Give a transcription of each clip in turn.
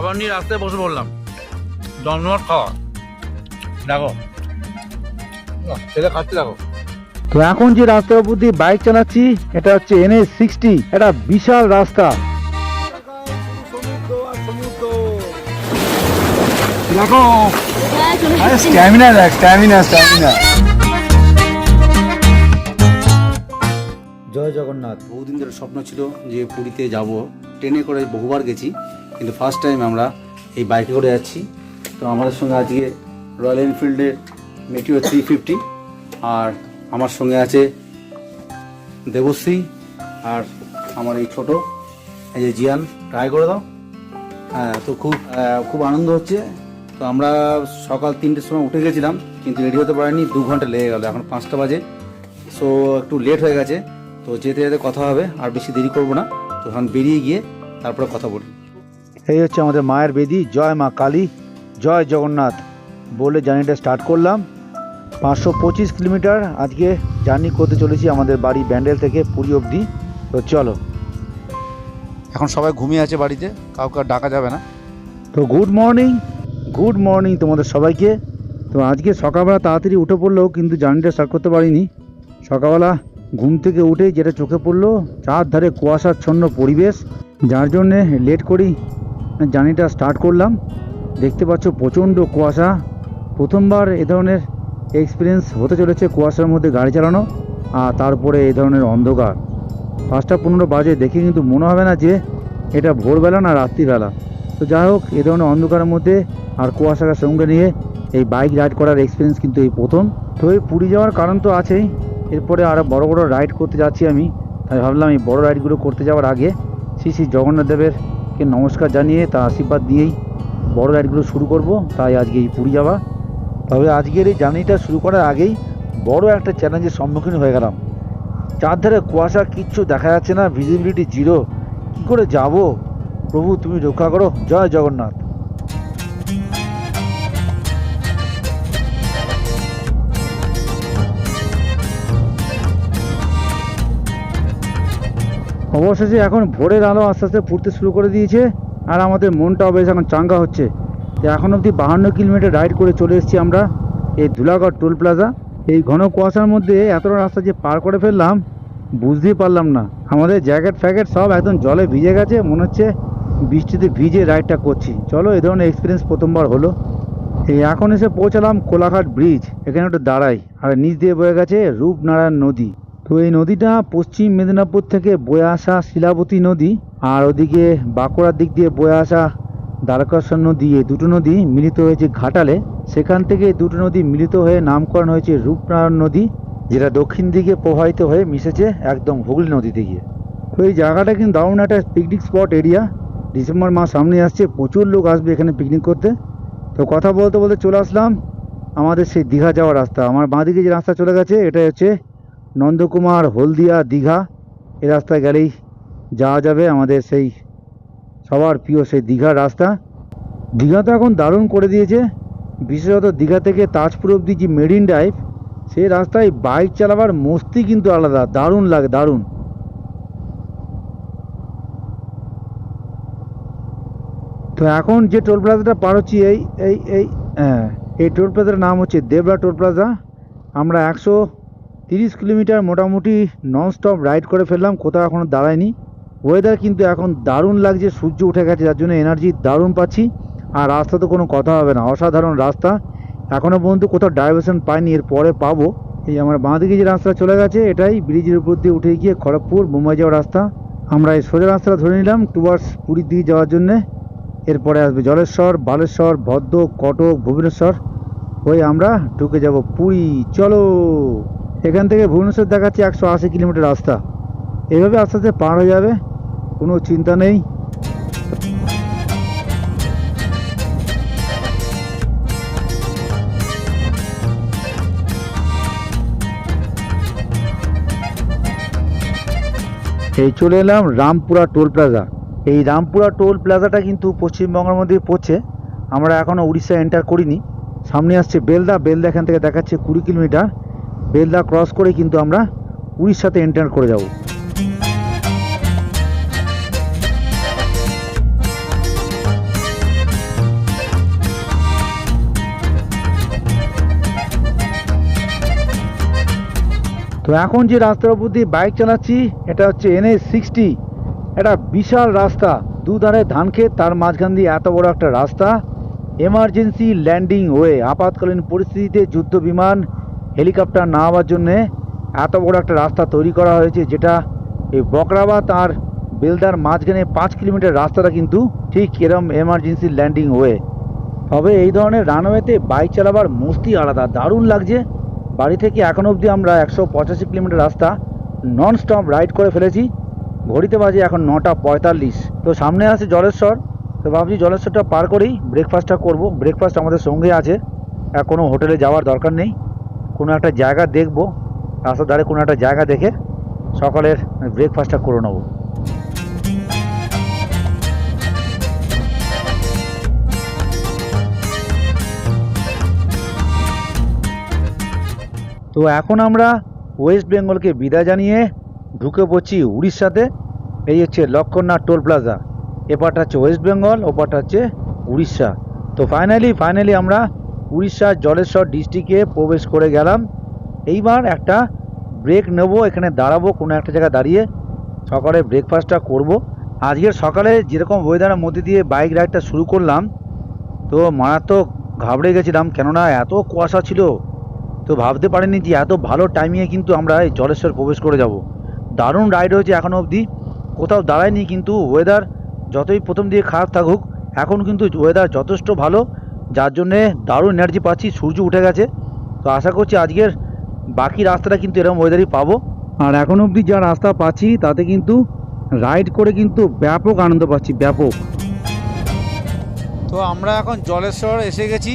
খাবার নিয়ে রাস্তায় বসে পড়লাম, জমজমাট খাওয়া। দেখো ছেলে খাচ্ছে, দেখো। তো এখন যে রাস্তার উপর দিয়ে বাইক চালাচ্ছি এটা হচ্ছে NH60, এটা বিশাল রাস্তা। দেখো স্ট্যামিনা দেখ, স্ট্যামিনা। জয় জগন্নাথ। বহুদিন ধরে স্বপ্ন ছিল যে পুরীতে যাব, ট্রেনে করে বহুবার গেছি, কিন্তু ফার্স্ট টাইম আমরা এই বাইকে করে যাচ্ছি। তো আমাদের সঙ্গে আজকে রয়্যাল এনফিল্ডের মেটিও 350, আর আমার সঙ্গে আছে দেবশ্রী, আর আমার এই ছোট এই যে জিয়ান। ট্রাই করে দাও। হ্যাঁ, তো খুব আনন্দ হচ্ছে। তো আমরা সকাল 3টের সময় উঠে গেছিলাম, কিন্তু রেডি হতে পারিনি, 2 ঘন্টা লেগে গেল, এখন 5টা বাজে। সো একটু লেট হয়ে গেছে। তো যেতে যেতে কথা হবে, আর বেশি দেরি করব না। তো এখন বেরিয়ে গিয়ে তারপরে কথা বলি। এই হচ্ছে আমাদের মায়ের বেদি। জয় মা কালী, জয় জগন্নাথ বলে জার্নিটা স্টার্ট করলাম। 525 কিলোমিটার আজকে জার্নি করতে চলেছি আমাদের বাড়ি ব্যান্ডেল থেকে পুরী অবধি। তো চলো। এখন সবাই ঘুমিয়ে আছে বাড়িতে, কাউকে ডাকা যাবে না। তো গুড মর্নিং তোমাদের সবাইকে। তো আজকে সকালবেলা তাড়াতাড়ি উঠে পড়লেও কিন্তু জার্নিটা স্টার্ট করতে পারিনি। সকালবেলা ঘুম থেকে উঠে যেটা চোখে পড়লো, চারধারে কুয়াশাচ্ছন্ন পরিবেশ, যার জন্যে লেট করেই জার্নিটা স্টার্ট করলাম। দেখতে পাচ্ছ প্রচণ্ড কুয়াশা। প্রথমবার এ ধরনের এক্সপিরিয়েন্স হতে চলেছে কুয়াশার মধ্যে গাড়ি চালানো, আর তারপরে এই ধরনের অন্ধকার। 5টা 15 বাজে, দেখে কিন্তু মনে হবে না যে এটা ভোরবেলা না রাত্রিবেলা। তো যাই হোক, এ ধরনের অন্ধকারের মধ্যে আর কুয়াশাকে সঙ্গে নিয়ে এই বাইক রাইড করার এক্সপিরিয়েন্স কিন্তু এই প্রথম। তো এই পুরী যাওয়ার কারণ তো আছেই, এরপরে আরও বড় বড় রাইড করতে যাচ্ছি আমি। তাই ভাবলাম এই বড় রাইডগুলো করতে যাওয়ার আগে শ্রী জগন্নাথ দেবেরকে নমস্কার জানিয়ে তার আশীর্বাদ দিয়েই বড় রাইডগুলো শুরু করব। তাই আজকে এই পুরী যাওয়া। তবে আজকের এই জার্নিটা শুরু করার আগেই বড় একটা চ্যালেঞ্জের সম্মুখীন হয়ে গেলাম। চারধারে কুয়াশা, কিচ্ছু দেখা যাচ্ছে না, ভিজিবিলিটি জিরো। কী করে যাব? প্রভু তুমি রক্ষা করো। জয় জগন্নাথ। অবশেষে এখন ভোরের আলো আস্তে আস্তে ফুটতে শুরু করে দিয়েছে, আর আমাদের মনটাও বেশ এখন চাঙ্গা হচ্ছে। এখন অবধি 52 কিলোমিটার রাইড করে চলে এসেছি আমরা এই ধুলাগড় টোল প্লাজা। এই ঘন কুয়াশার মধ্যে এতটা রাস্তা যে পার করে ফেললাম বুঝতেই পারলাম না। আমাদের জ্যাকেট ফ্যাকেট সব একদম জলে ভিজে গেছে, মনে হচ্ছে বৃষ্টিতে ভিজে রাইডটা করছি। চলো, এই ধরনের এক্সপিরিয়েন্স প্রথমবার হলো। এই এখন এসে পৌঁছালাম কোলাঘাট ব্রিজ। এখানে একটু দাঁড়াই, আর নিচ দিয়ে বয়ে গেছে রূপনারায়ণ নদী। তো এই নদীটা পশ্চিম মেদিনীপুর থেকে বয়ে আসা শিলাবতী নদী, আর ওদিকে বাঁকুড়ার দিক দিয়ে বয়ে আসা দ্বারকেশ্বর নদী, এই দুটো নদী মিলিত হয়েছে ঘাটালে। সেখান থেকে দুটো নদী মিলিত হয়ে নামকরণ হয়েছে রূপনারায়ণ নদী, যেটা দক্ষিণ দিকে প্রবাহিত হয়ে মিশেছে একদম হুগলি নদীতে গিয়ে। তো এই জায়গাটা কিন্তু দারুণ একটা পিকনিক স্পট এরিয়া। ডিসেম্বর মাস সামনে আসছে, প্রচুর লোক আসবে এখানে পিকনিক করতে। তো কথা বলতে বলতে চলে আসলাম আমাদের সেই দীঘা যাওয়ার রাস্তা। আমার বাঁদিকে যে রাস্তা চলে গেছে এটা হচ্ছে নন্দকুমার, হলদিয়া, দীঘা। এই রাস্তায় গেলেই যাওয়া যাবে আমাদের সেই সবার প্রিয় সেই দীঘার রাস্তা। দীঘা তো এখন দারুণ করে দিয়েছে, বিশেষত দীঘা থেকে তাজপুর অবধি যে মেরিন ড্রাইভ, সেই রাস্তায় বাইক চালাবার মস্তি কিন্তু আলাদা, দারুণ লাগে, দারুণ। তো এখন যে টোল প্লাজাটা পার হচ্ছি এই টোল প্লাজার নাম হচ্ছে দেবরা টোল প্লাজা। আমরা 130 কিলোমিটার মোটামুটি ননস্টপ রাইড করে ফেললাম, কোথাও এখনও দাঁড়ায়নি। ওয়েদার কিন্তু এখন দারুণ লাগছে, সূর্য উঠে গেছে, যার জন্য এনার্জি দারুণ পাচ্ছি। আর রাস্তা তো কোনো কথা হবে না, অসাধারণ রাস্তা। এখনও পর্যন্ত কোথাও ডাইভারশন পাইনি, এর পরে পাবো। এই আমার বাঁ দিকে যে রাস্তা চলে গেছে এটাই ব্রিজের উপর দিয়ে উঠে গিয়ে খড়গপুর মুম্বাই যাওয়ার রাস্তা। আমরা এই সোজা রাস্তাটা ধরে নিলাম টুয়ার্ডস পুরীর দিকে যাওয়ার জন্যে। এরপরে আসবে জলেশ্বর, বালেশ্বর, ভদ্রক, কটক, ভুবনেশ্বর হয়ে আমরা ঢুকে যাব পুরী। চলো, এখান থেকে ভুবনেশ্বর দেখাচ্ছি 180 কিলোমিটার রাস্তা। এইভাবে আস্তে আস্তে পার হয়ে যাবে, কোনো চিন্তা নেই। এই চলে এলাম রামপুরা টোল প্লাজা। এই রামপুরা টোল প্লাজাটা কিন্তু পশ্চিমবঙ্গের মধ্যে পড়ছে। আমরা এখনও উড়িষ্যা এন্টার করিনি। সামনে আসছে বেলদা, বেলদা এখান থেকে দেখাচ্ছে 20 কিলোমিটার। বেলদা ক্রস করে কিন্তু আমরা উড়িষ্যাতে এন্টার করে যাব। তো এখন যে রাস্তার উপর দিয়ে বাইক চালাচ্ছি এটা হচ্ছে NH60। এটা বিশাল রাস্তা, দুধারে ধান ক্ষেত, তার মাঝখান দিয়ে এত বড় একটা রাস্তা। এমার্জেন্সি ল্যান্ডিং ওয়ে, আপাতকালীন পরিস্থিতিতে যুদ্ধ বিমান হেলিকপ্টার নামাবার জন্যে এত বড় একটা রাস্তা তৈরি করা হয়েছে, যেটা এই বকরাবাদ আর বেলদার মাঝখানে 5 কিলোমিটার রাস্তাটা কিন্তু ঠিক এরম এমার্জেন্সি ল্যান্ডিং ওয়ে। তবে এই ধরনের রানওয়েতে বাইক চালাবার মস্তি আলাদা, দারুণ লাগছে। বাড়ি থেকে এখন অবধি আমরা 185 কিলোমিটার রাস্তা নন স্টপ রাইড করে ফেলেছি। ঘড়িতে বাজে এখন 9:45। তো সামনে আছে জলেশ্বর, তো ভাবছি জলেশ্বরটা পার করেই ব্রেকফাস্টটা করব। ব্রেকফাস্ট আমাদের সঙ্গে আছে, কোনো হোটেলে যাওয়ার দরকার নেই। কোনো একটা জায়গা দেখব, রাস্তার ধারে কোনো একটা জায়গা দেখে সকালের ব্রেকফাস্টটা করে নেব। তো এখন আমরা ওয়েস্ট বেঙ্গলকে বিদায় জানিয়ে ঢুকে পড়ছি উড়িষ্যাতে। এই হচ্ছে লক্ষণনাথ টোল প্লাজা, এপারটা হচ্ছে ওয়েস্ট বেঙ্গল, ওপারটা হচ্ছে উড়িষ্যা। তো ফাইনালি আমরা উড়িষ্যার জলেশ্বর ডিস্ট্রিক্টে প্রবেশ করে গেলাম। এইবার একটা ব্রেক নেব, এখানে দাঁড়াবো কোনো একটা জায়গায় দাঁড়িয়ে, সকালে ব্রেকফাস্টটা করব। আজকের সকালে যেরকম ওয়েদারের মধ্যে দিয়ে বাইক রাইডটা শুরু করলাম, তো মারাত্মক ঘাবড়ে গেছিলাম, কেননা এত কুয়াশা ছিল। তো ভাবতে পারিনি যে এত ভালো টাইমিংয়ে কিন্তু আমরা এই জলেশ্বর প্রবেশ করে যাব। দারুণ রাইড হয়েছে এখনও অবধি, কোথাও দাঁড়ায়নি। কিন্তু ওয়েদার যতই প্রথম দিকে খারাপ থাকুক, এখন কিন্তু ওয়েদার যথেষ্ট ভালো, যার জন্যে দারুণ এনার্জি পাচ্ছি। সূর্য উঠে গেছে, তো আশা করছি আজকের বাকি রাস্তাটা কিন্তু এরকম ওয়েদারই পাবো। আর এখন অবধি যা রাস্তা পাচ্ছি তাতে কিন্তু রাইড করে কিন্তু ব্যাপক আনন্দ পাচ্ছি, ব্যাপক। তো আমরা এখন জলেশ্বর এসে গেছি,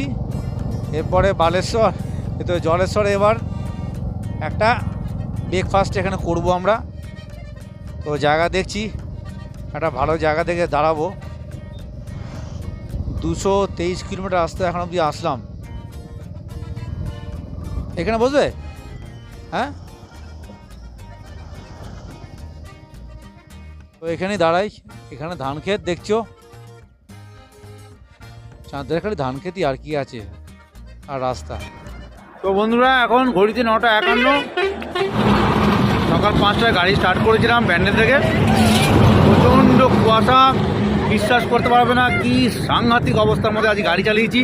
এরপরে বালেশ্বর। তো জলেশ্বরে এবার একটা ব্রেকফাস্ট এখানে করব আমরা। তো জায়গা দেখছি, একটা ভালো জায়গা দেখে দাঁড়াবো। 223 কিলোমিটার রাস্তা এখন অবধি আসলাম। এখানে বসবে? হ্যাঁ, তো এখানেই দাঁড়াই। এখানে ধান ক্ষেত দেখছো, চাঁদের খালি ধান ক্ষেতই, আর কি আছে, আর রাস্তা। তো বন্ধুরা এখন ঘড়িতে 9:51, সকাল 5টায় গাড়ি স্টার্ট করেছিলাম ব্যান্ডেল থেকে। প্রচণ্ড কুয়াশা, বিশ্বাস করতে পারবে না কি সাংঘাতিক অবস্থার মধ্যে আজ গাড়ি চালিয়েছি।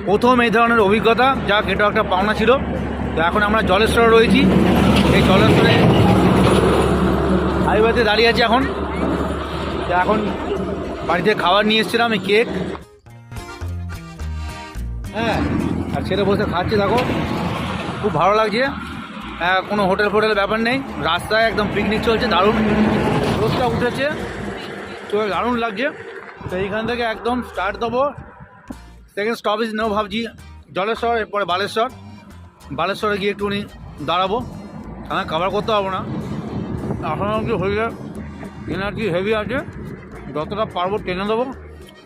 প্রথম এই ধরনের অভিজ্ঞতা, যাক এটা একটা পাওনা ছিল। তো এখন আমরা জলেশ্বরে রয়েছি, এই জলেশ্বরে হাইওয়েতে দাঁড়িয়ে আছি এখন। তো এখন বাড়িতে খাবার নিয়ে এসেছিলাম, এই কেক, হ্যাঁ, আর ছেলে বসে খাচ্ছে, দেখো খুব ভালো লাগছে। কোনো হোটেল ফোটেল ব্যাপার নেই, রাস্তায় একদম পিকনিক চলছে, দারুণ রোদটা উঠেছে, তো দারুণ লাগছে। তো এইখান থেকে একদম স্টার্ট দেবো, সেকেন্ড স্টপেজ নেবো ভাবছি জলেশ্বর, এরপরে বালেশ্বর। বালেশ্বরে গিয়ে একটুখানি দাঁড়াবো, আমি কভার করতে পারবো না, এখন কি হয়ে এনার্জি হেভি আছে, যতটা পারবো টেনে দেবো।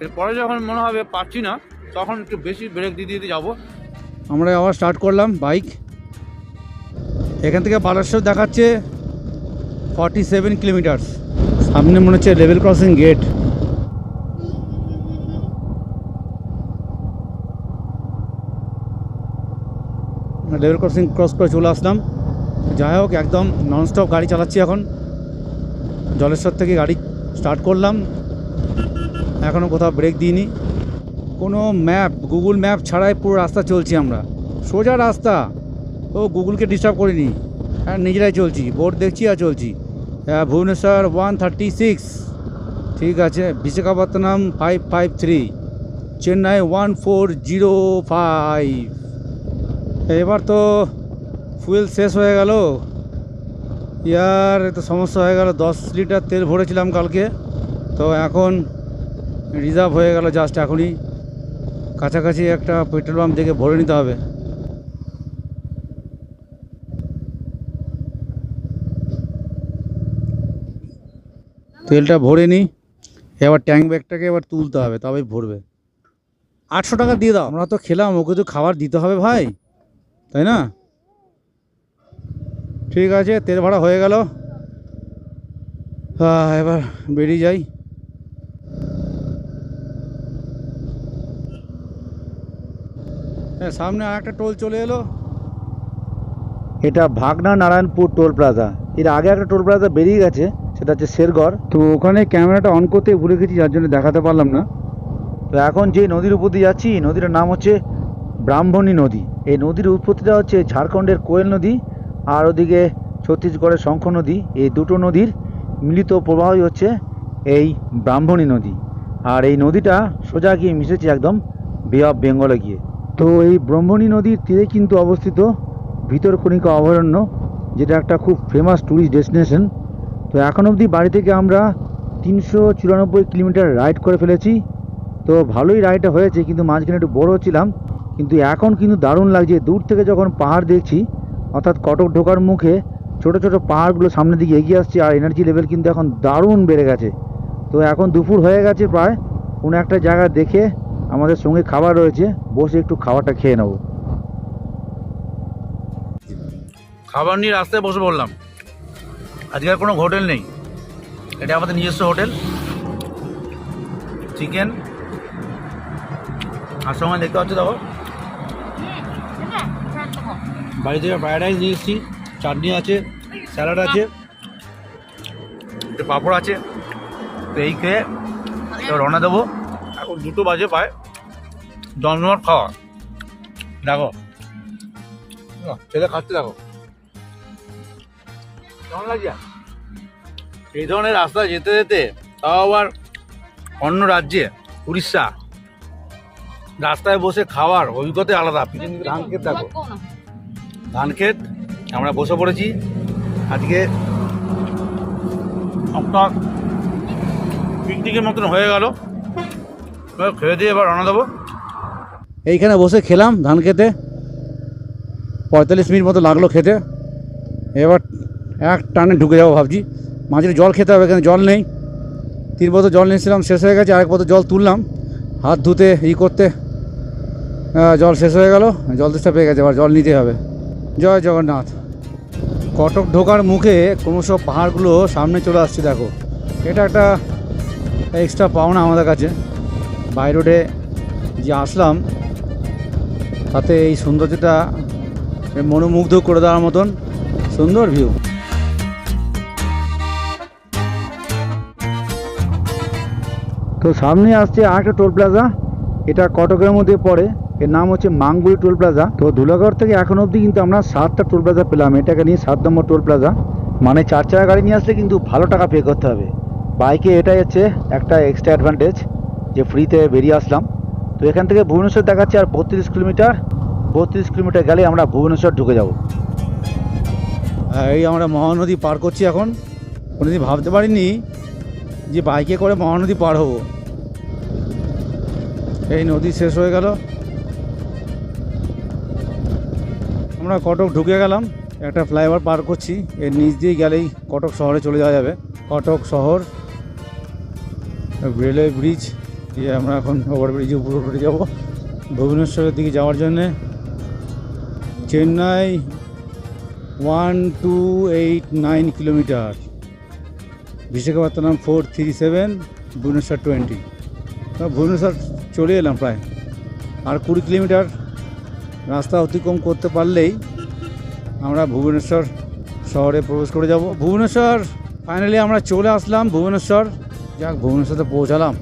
এরপরে যখন মনে হবে পারছি না, তখন একটু বেশি ব্রেক দিয়ে যাবো। আমরা আবার স্টার্ট করলাম বাইক। এখান থেকে বালেশ্বর দেখাচ্ছে 47 কিলোমিটার। সামনে মনে হচ্ছে level crossing gate. Level crossing cross করে চলে আসলাম। যাই হোক, একদম ননস্টপ গাড়ি চালাচ্ছি এখন। জলেশ্বর থেকে গাড়ি স্টার্ট করলাম, এখনও কোথাও ব্রেক দিইনি। কোনো ম্যাপ, গুগল ম্যাপ ছাড়াই পুরো রাস্তা চলছি আমরা, সোজা রাস্তা, ও গুগলকে ডিস্টার্ব করিনি, হ্যাঁ নিজেরাই চলছি, বোর্ড দেখছি আর চলছি। ভুবনেশ্বর 136, ঠিক আছে, বিশাখাপত্তনম 553, চেন্নাই 1405। এবার তো ফুয়েল শেষ হয়ে গেল ইয়ার, তো সমস্যা হয়ে গেল। 10 লিটার তেল ভরেছিলাম কালকে, তো এখন রিজার্ভ হয়ে গেল জাস্ট এখনই। কাছাকাছি একটা পেট্রোল পাম্প দেখে ভরে নিতে হবে। তেলটা ভরে নিই, এবার ট্যাঙ্ক ব্যাগটাকে এবার তুলতে হবে, তবেই ভরবে। 800 টাকা দিয়ে দাও, আমরা তো খেলাম, ওকে তো খাবার দিতে হবে ভাই, তাই না? ঠিক আছে, তেল ভরা হয়ে গেল, এবার বেরিয়ে যাই। হ্যাঁ, সামনে আর একটা টোল চলে এলো। এটা ভাগনা নারায়ণপুর টোল প্লাজা। এর আগে একটা টোল প্লাজা বেরিয়ে গেছে, সেটা হচ্ছে শেরগড়। তো ওখানে ক্যামেরাটা অন করতে ভুলে গেছি, যার জন্য দেখাতে পারলাম না। তো এখন যে নদীর উপর দিয়ে যাচ্ছি, নদীটার নাম হচ্ছে ব্রাহ্মণী নদী। এই নদীর উৎপত্তিটা হচ্ছে ঝাড়খণ্ডের কোয়েল নদী আর ওদিকে ছত্তিশগড়ের শঙ্খ নদী। এই দুটো নদীর মিলিত প্রবাহই হচ্ছে এই ব্রাহ্মণী নদী। আর এই নদীটা সোজা গিয়ে মিশেছে একদম বে অফ বেঙ্গলে গিয়ে। তো এই ব্রাহ্মণী নদীর তীরে কিন্তু অবস্থিত ভিতরকণিকা অভয়ারণ্য, যেটা একটা খুব ফেমাস ট্যুরিস্ট ডেস্টিনেশন। তো এখন অবধি বাড়ি থেকে আমরা 394 কিলোমিটার রাইড করে ফেলেছি। তো ভালোই রাইডটা হয়েছে, কিন্তু মাঝখানে একটু বড় হচ্ছিলাম। কিন্তু এখন কিন্তু দারুণ লাগছে দূর থেকে যখন পাহাড় দেখছি, অর্থাৎ কটক ঢোকার মুখে ছোট ছোট পাহাড়গুলো সামনের দিকে এগিয়ে আসছে। আর এনার্জি লেভেল কিন্তু এখন দারুণ বেড়ে গেছে। তো এখন দুপুর হয়ে গেছে প্রায়, কোনো একটা জায়গা দেখে আমাদের সঙ্গে খাবার রয়েছে, বসে একটু খাবারটা খেয়ে নেবো। খাবার নিয়ে রাস্তায় বসে পড়লাম। আজকে আর কোনো হোটেল নেই, এটা আমাদের নিজস্ব হোটেল। চিকেন আর সময় দেখতে পাচ্ছ, দেখো বাড়ি থেকে ফ্রাইড রাইস নিয়ে এসেছি, চাটনি আছে, স্যালাড আছে, একটু পাঁপড় আছে। তো এই খেয়ে এবার রওনা দেবো। এখন 2টো বাজে পায়, জমজমাট খাওয়া। দেখো ছেলে খাচ্ছে, দেখো কেমন লাগছে। এই ধরনের রাস্তা যেতে যেতে, তাও আবার অন্য রাজ্যে, উড়িষ্যা, রাস্তায় বসে খাওয়ার অভিজ্ঞতা আলাদা। পিছনে ধান ক্ষেত দেখো, ধান ক্ষেত। আমরা বসে পড়েছি আজকে, একটা পিকনিকের মতন হয়ে গেল। খেয়ে দিয়ে এবার রওনা দেবো। এইখানে বসে খেলাম ধান খেতে, 45 মিনিট মতো লাগলো খেতে। এবার এক টানে ঢুকে যাবো ভাবছি। মাঝে জল খেতে হবে, এখানে জল নেই। 3 বোতল জল নিয়েছিলাম, শেষ হয়ে গেছে। আরেক বোতল জল তুললাম হাত ধুতে করতে, জল শেষ হয়ে গেল। জল তেষ্টা পেয়ে গেছে, এবার জল নিতে হবে। জয় জগন্নাথ। কটক ঢোকার মুখে ক্রমশ পাহাড়গুলো সামনে চলে আসছে, দেখো। এটা একটা এক্সট্রা পাওনা আমাদের কাছে। বাই রোডে যে আসলাম, তাতে এই সৌন্দর্যটা মনোমুগ্ধ করে দেওয়ার মতন সুন্দর ভিউ। তো সামনে আসছে আরেকটা টোল প্লাজা, এটা কটকের মধ্যে পড়ে। এর নাম হচ্ছে মাঙ্গুরি টোল প্লাজা। তো ধুলাগড় থেকে এখন অবধি কিন্তু আমরা 7টা টোল প্লাজা পেলাম। এটাকে নিয়ে 7 নম্বর টোল প্লাজা। মানে 4 চাকা গাড়ি নিয়ে আসলে কিন্তু ভালো টাকা পে করতে হবে। বাইকে এটাই হচ্ছে একটা এক্সট্রা অ্যাডভান্টেজ, যে ফ্রিতে বেরিয়ে আসলাম। তো এখান থেকে ভুবনেশ্বর দেখাচ্ছে আর 32 কিলোমিটার। 32 কিলোমিটার গেলে আমরা ভুবনেশ্বর ঢুকে যাব। এই আমরা মহানদী পার করছি এখন। কোনোদিন ভাবতে পারিনি যে বাইকে করে মহানদী পার হব। এই নদী শেষ হয়ে গেল, আমরা কটক ঢুকে গেলাম। একটা ফ্লাইওভার পার করছি, এর নিচ দিয়ে গেলেই কটক শহরে চলে যাওয়া যাবে। কটক শহর, রেলওয়ে ব্রিজ দিয়ে আমরা এখন ওভারব্রিজে উপরে উঠে যাব ভুবনেশ্বরের দিকে যাওয়ার জন্যে। চেন্নাই 1289 কিলোমিটার, বিশাখাপত্তনম 437, ভুবনেশ্বর 20। ভুবনেশ্বর চলে এলাম প্রায়। আর 20 কিলোমিটার রাস্তা অতিক্রম করতে পারলেই আমরা ভুবনেশ্বর শহরে প্রবেশ করে যাব। ভুবনেশ্বর ফাইনালি আমরা চলে আসলাম ভুবনেশ্বর। যাক, ভুবনেশ্বরে পৌঁছালাম,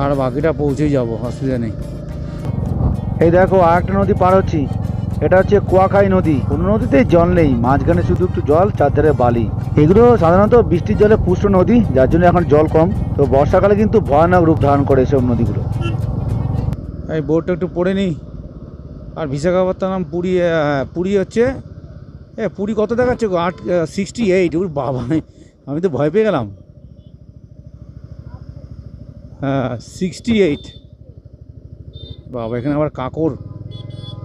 আর বাকিটা পৌঁছেই যাব, অসুবিধা নেই। এই দেখো আরেকটা নদী পার হচ্ছি, এটা হচ্ছে কুয়াখাই নদী। কোনো নদীতেই জল নেই, মাঝখানে শুধু একটু জল, চারধারে বালি। এগুলো সাধারণত বৃষ্টির জলে পুষ্ট নদী, যার জন্য এখন জল কম। তো বর্ষাকালে কিন্তু ভয়ানক রূপ ধারণ করে এসব নদীগুলো। এই বোর্ডটা একটু পড়ে নিই। আর বিশাখাপত্তনম পুরী হচ্ছে, পুরী কত দেখাচ্ছে গো? 68। ওর বাবা, আমি তো ভয় পেয়ে গেলাম। 68। বাবা, এখানে আবার কাঁকর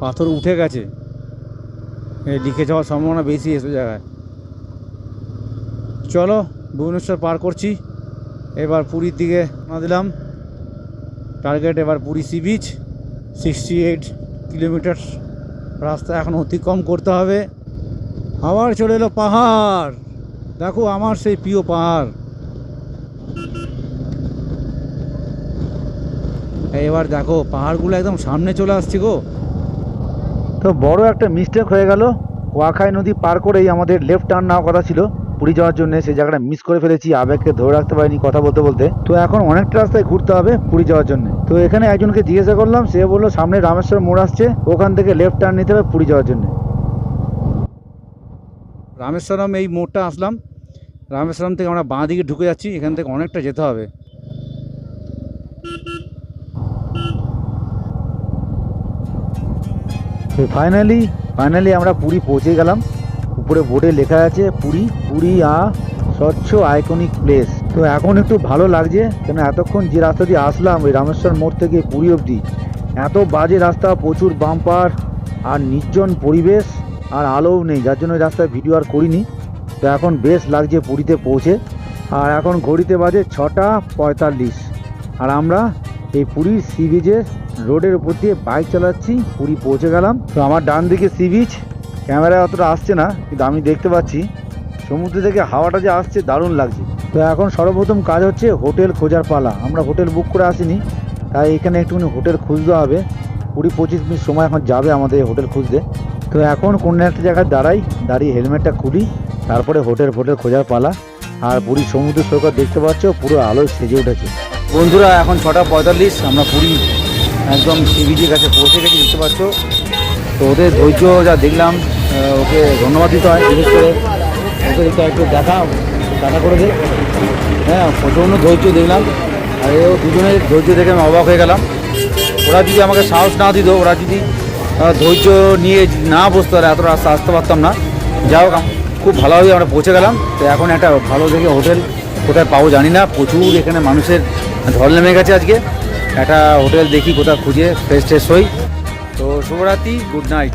পাথর উঠে গেছে, লিখে যাওয়ার সম্ভাবনা বেশি এসব জায়গায়। চলো, ভুবনেশ্বর পার করছি, এবার পুরীর দিকে না দিলাম। টার্গেট এবার পুরী সি বিচ। 68 কিলোমিটার রাস্তা এখন অতিক্রম করতে হবে। আবার চলে এলো পাহাড়, দেখো আমার সেই প্রিয় পাহাড়। এবার দেখো পাহাড়গুলো একদম সামনে চলে আসছে গো। তো বড় একটা মিস্টেক হয়ে গেল, কোয়াখাই নদী পার করেই আমাদের লেফট টার্ন নেওয়ার কথা ছিল পুরী যাওয়ার জন্য, সেই জায়গাটা মিস করে ফেলেছি, আবেগকে ধরে রাখতে পারিনি কথা বলতে বলতে। তো এখন অনেকটা রাস্তায় ঘুরতে হবে পুরী যাওয়ার জন্য। তো এখানে একজনকে জিজ্ঞাসা করলাম, সে বললো সামনে রামেশ্বর মোড় আসছে, ওখান থেকে লেফট টার্ন নিতে হবে পুরী যাওয়ার জন্য। রামেশ্বরম এই মোড়টা আসলাম, রামেশ্বরম থেকে আমরা বাঁ দিকে ঢুকে যাচ্ছি, এখান থেকে অনেকটা যেতে হবে। তো ফাইনালি আমরা পুরী পৌঁছে গেলাম। উপরে বোর্ডে লেখা আছে পুরী স্বচ্ছ আইকনিক প্লেস। তো এখন একটু ভালো লাগছে, কেন এতক্ষণ যে রাস্তা দিয়ে আসলাম ওই রামেশ্বর মোড় থেকে পুরী অবধি এত বাজে রাস্তা, প্রচুর বাম্পার আর নির্জন পরিবেশ আর আলোও নেই, যার জন্য ওই রাস্তায় ভিডিও আর করিনি। তো এখন বেশ লাগছে পুরীতে পৌঁছে। আর এখন ঘড়িতে বাজে 6:45 আর আমরা এই পুরীর সি বিচের রোডের উপর দিয়ে বাইক চালাচ্ছি, পুরী পৌঁছে গেলাম। তো আমার ডান দিকে সি বিচ, ক্যামেরায় অতটা আসছে না কিন্তু আমি দেখতে পাচ্ছি সমুদ্র থেকে হাওয়াটা যে আসছে দারুণ লাগছে। তো এখন সর্বপ্রথম কাজ হচ্ছে হোটেল খোঁজার পালা। আমরা হোটেল বুক করে আসিনি, তাই এখানে একটুখানি হোটেল খুঁজতে হবে। 20-25 মিনিট সময় এখন যাবে আমাদের হোটেল খুঁজতে। তো এখন কোনো একটা জায়গায় দাঁড়িয়ে হেলমেটটা খুলি, তারপরে হোটেল খোঁজার পালা। আর পুরী সমুদ্র সৈকত দেখতে পাচ্ছ পুরো আলোয় সেজে উঠেছে। বন্ধুরা এখন 6:45, আমরা পুরী একদম সি বিচের কাছে পৌঁছে গেছি, দেখতে পাচ্ছ। তো ওদের ধৈর্য যা দেখলাম, ওকে ধন্যবাদ দিতে হয়, বিশেষ করে ওকে দিতে একটু দেখা করে দে। হ্যাঁ, প্রচণ্ড ধৈর্য দেখলাম, আর এও দুজনের ধৈর্য দেখে আমি অবাক হয়ে গেলাম। ওরা যদি আমাকে সাহস না দিত, ওরা যদি ধৈর্য নিয়ে না বসতে পারে, এত রাস্তা আসতে পারতাম না। যাই হোক, খুব ভালোভাবে আমরা পৌঁছে গেলাম। তো এখন একটা ভালো দেখে হোটেল কোথায় পাবো জানি না, প্রচুর এখানে মানুষের ঢল নেমে গেছে আজকে। একটা হোটেল দেখি কোথায় খুঁজে ফ্রেশ হই। তো শুভরাত্রি, গুড নাইট।